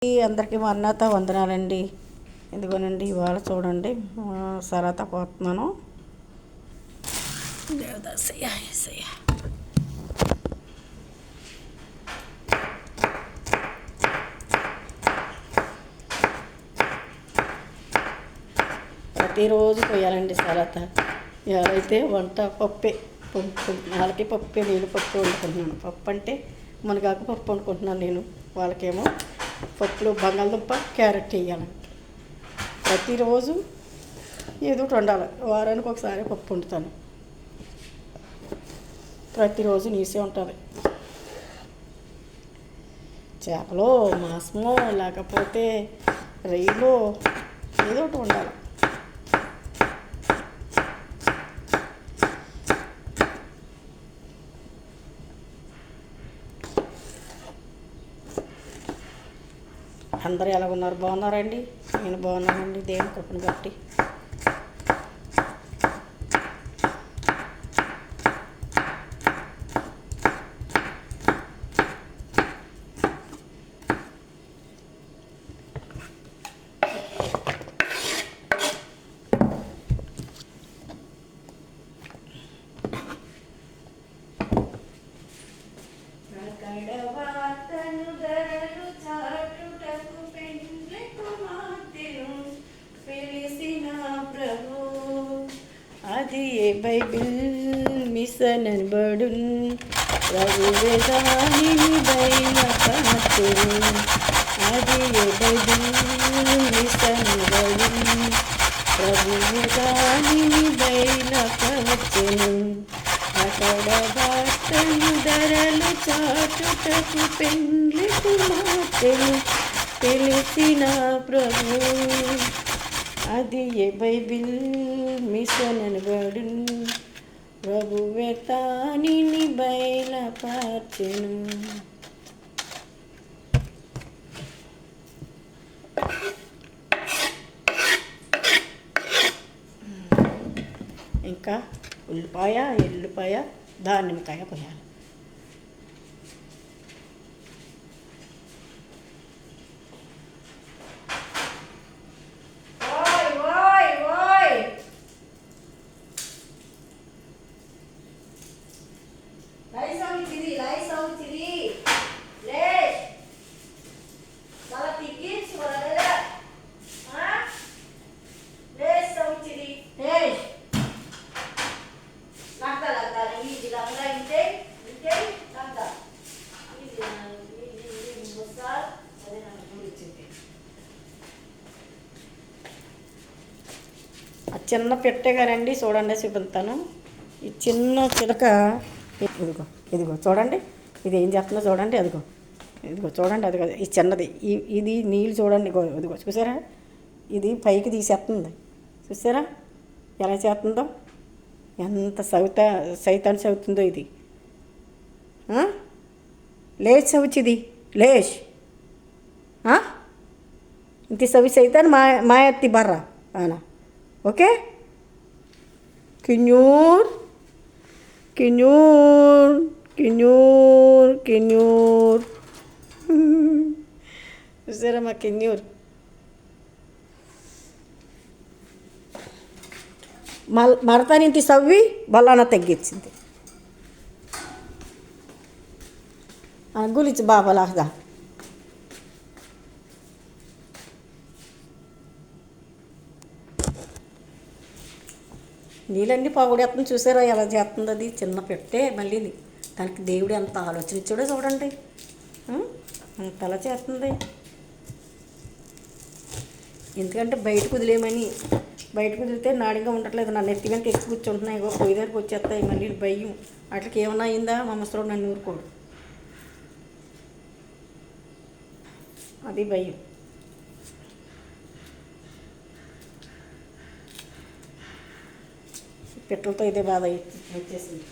అందరికీ మన్నాత వందనాలండి. ఇదిగోనండి ఇవాళ చూడండి సరాత పోతున్నాను. దేవదాసయ్య ఏసయ్య ప్రతిరోజు పోయాలండి సరాత. ఎవరైతే వంట పప్పే వాళ్ళకి పప్పే, నేను పప్పు వండుకుంటున్నాను. పప్పు అంటే మునగాకు పప్పు వండుకుంటున్నాను నేను. వాళ్ళకేమో పప్పులో బంగాళదుంప క్యారెట్ వేయాలి. ప్రతిరోజు ఏదో ఒకటి వండాలి. వారానికి ఒకసారి పప్పు వండుతాను. ప్రతిరోజు నీసే ఉంటుంది. చేపలో మాంసమో లేకపోతే రొయ్యలో ఏదో ఒకటి వండాలి. అందరూ ఎలా ఉన్నారు? బాగున్నారండి? నేను బాగున్నానండి దేవుని కృపను బట్టి. అది ఏ బైబిల్ మిషన్ అనబడున్ రఘువేదాని బైన కనతురు. అది ఏ బైబిల్ మిషన్ అనబడున్ రఘువేదాని బైన కనతురు. అక్కడ వార్తలు ధరలు చాటుటకు పెండ్లి కుమార్తెను పిలిచిన ప్రభు. అది ఏ బైబిల్ మిషన్ అనబడున్ ప్రభువే తానిని బయలుపరచెను. ఇంకా ఉల్లిపాయ, ఎల్లిపాయ, దానిమ్మకాయ పోయాలి. చిన్న పెట్టే కదండి, చూడండి చూపిస్తాను. ఈ చిన్న చిలక ఇదిగో ఇదిగో చూడండి, ఇది ఏం చేస్తుందో చూడండి. అదిగో ఇదిగో చూడండి, అది ఈ చిన్నది ఇది నీళ్ళు చూడండి. ఇదిగో చూసారా, ఇది పైకి తీసేస్తుంది. చూసారా ఎలా చేస్తుందో, ఎంత సైతాన్ని చదువుతుందో ఇది. లేచి చవిచిది లేచి ఇంత సవి సైతాన్ని మాయత్తి బర్రా ఆనా. ఓకే, కిన్యూర్ కిన్యూర్ కిన్యూర్ కిన్యూర్ చూసారా మా కిన్యూర్. మడతానింటి సవ్వి బలాన తగ్గించింది. గులిచి బాబాలాగా నీళ్ళన్నీ పోగొడేస్తుంది. చూసారా ఎలా చేస్తుంది? అది చిన్న పెట్టే మళ్ళీ దానికి దేవుడు ఎంత ఆలోచన ఇచ్చాడో చూడండి. అంతలా చేస్తుంది. ఎందుకంటే బయటకు వదిలేమని, బయటకు వదిలితే నాడిగా ఉండట్లేదు. నన్ను ఎత్తి వెనక ఎక్కి కూర్చుంటున్నాయి. పొయ్యి దగ్గరికి వచ్చేస్తాయి. మళ్ళీ భయం. అట్లకి ఏమన్నా అయిందా మా ముసలోడు నన్ను ఊరుకోడు. అది భయం. పెట్రోల్తో ఇదే బాధ వచ్చేసింది.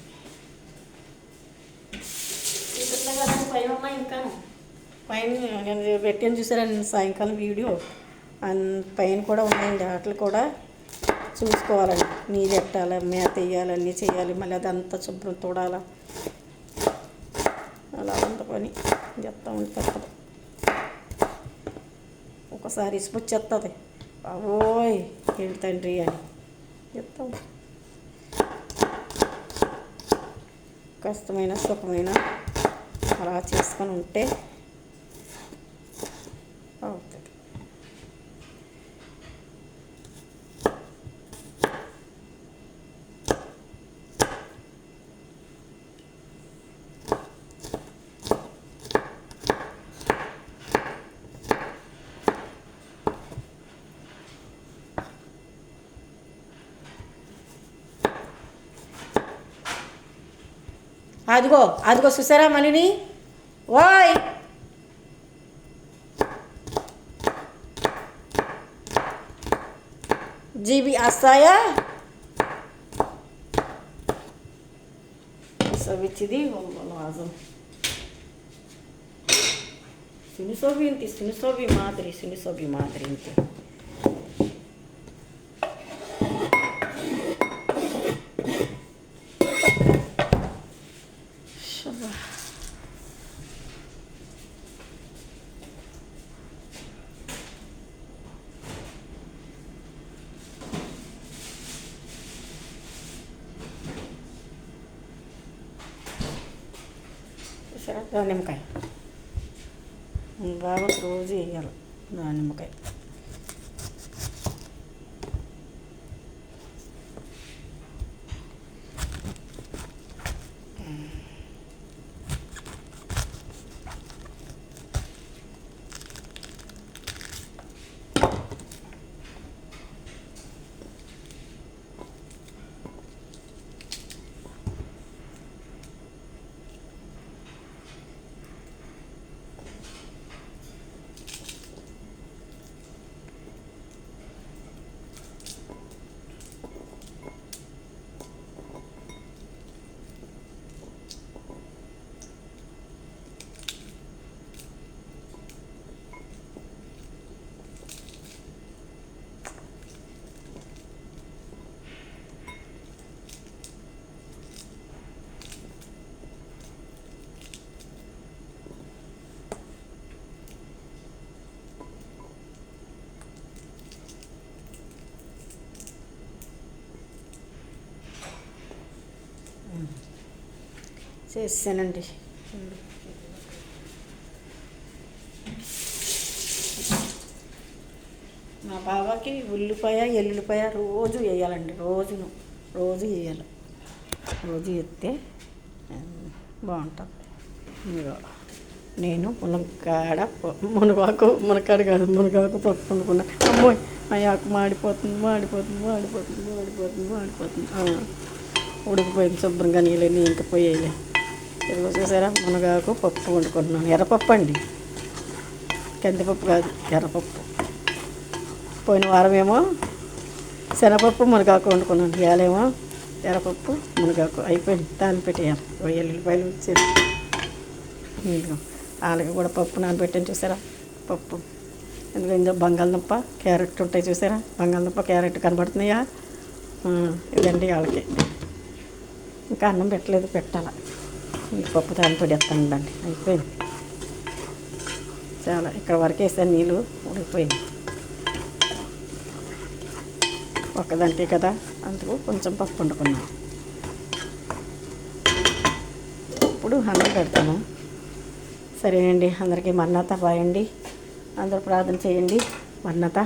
పైన ఉన్నాయి ఇంకా పైన నేను పెట్టాను చూసారా నేను సాయంకాలం వీడియో. పైన కూడా ఉన్నాయండి. వాటిని కూడా చూసుకోవాలండి. నీళ్ళు పెట్టాలి, మేత వేయాలి, అన్నీ చేయాలి. మళ్ళీ అదంతా శుభ్రం తోడాలి. అలా అంత పని చెప్తా ఉంటే తప్పదు. ఒక్కోసారి ఇసుకొచ్చేస్తుంది, బాబోయ్ ఏంటి తండ్రి అని చెప్తాం. కష్టమైన సుఖమైన అలా చేసుకొని ఉంటే అవుతుంది. అదిగో అదిగో చూసారా మణిని, ఓయ్ జీబీ आया सब इच्छिदी आजम सुनिसोबी मादरी इंती దానిమ్మకాయ బాగా రోజు వేయాలి. దానిమ్మకాయ చేసానండి. మా బాబాకి ఉల్లిపాయ ఎల్లుల్లిపాయ రోజు వేయాలండి. రోజు వేయాలి. రోజు వేస్తే బాగుంటుంది. నేను మునగాకు పప్పు వండుకున్నా. అమ్మోయ్ ఆ ఆకు మాడిపోతుంది. ఉడికిపోయింది శుభ్రంగా, నీళ్ళని ఇంకిపోయాయిలే. ఇదిగో చూసారా, మునగాకు పప్పు వండుకుంటున్నాను. ఎర్రపప్పు అండి, కందిపప్పు కాదు, ఎర్రపప్పు. పోయిన వారమేమో శనగపప్పు మునగాకు వండుకున్నాను. ఇవాళేమో ఎర్రపప్పు మునగాకు అయిపోయింది. దాన్ని పెట్టేయాలి. ఎల్లుల్లిపాయలు వచ్చేది. వాళ్ళకి కూడా పప్పు నానబెట్టాను చూసారా, పప్పు. ఎందుకంటే ఇందులో బంగాళదుంప క్యారెట్ ఉంటాయి చూసారా, బంగాళదుంప క్యారెట్ కనబడుతున్నాయా, ఇదండి వాళ్ళకి. ఇంకా అన్నం పెట్టలేదు, పెట్టాలా. ఇంక పప్పు తాలిపెట్టేస్తానండి. అయిపోయింది. చాలా ఇక్కడ వరకు వేసాను, నీళ్ళు ఉడికిపోయింది. ఒక్కదంటే కదా, అందుకు కొంచెం పప్పు వండుకున్నాను. ఇప్పుడు అన్నం పెడతాను. సరేనండి, అందరికీ మన్నత బాయ్ అండి. అందరూ ప్రార్థన చేయండి. మన్నత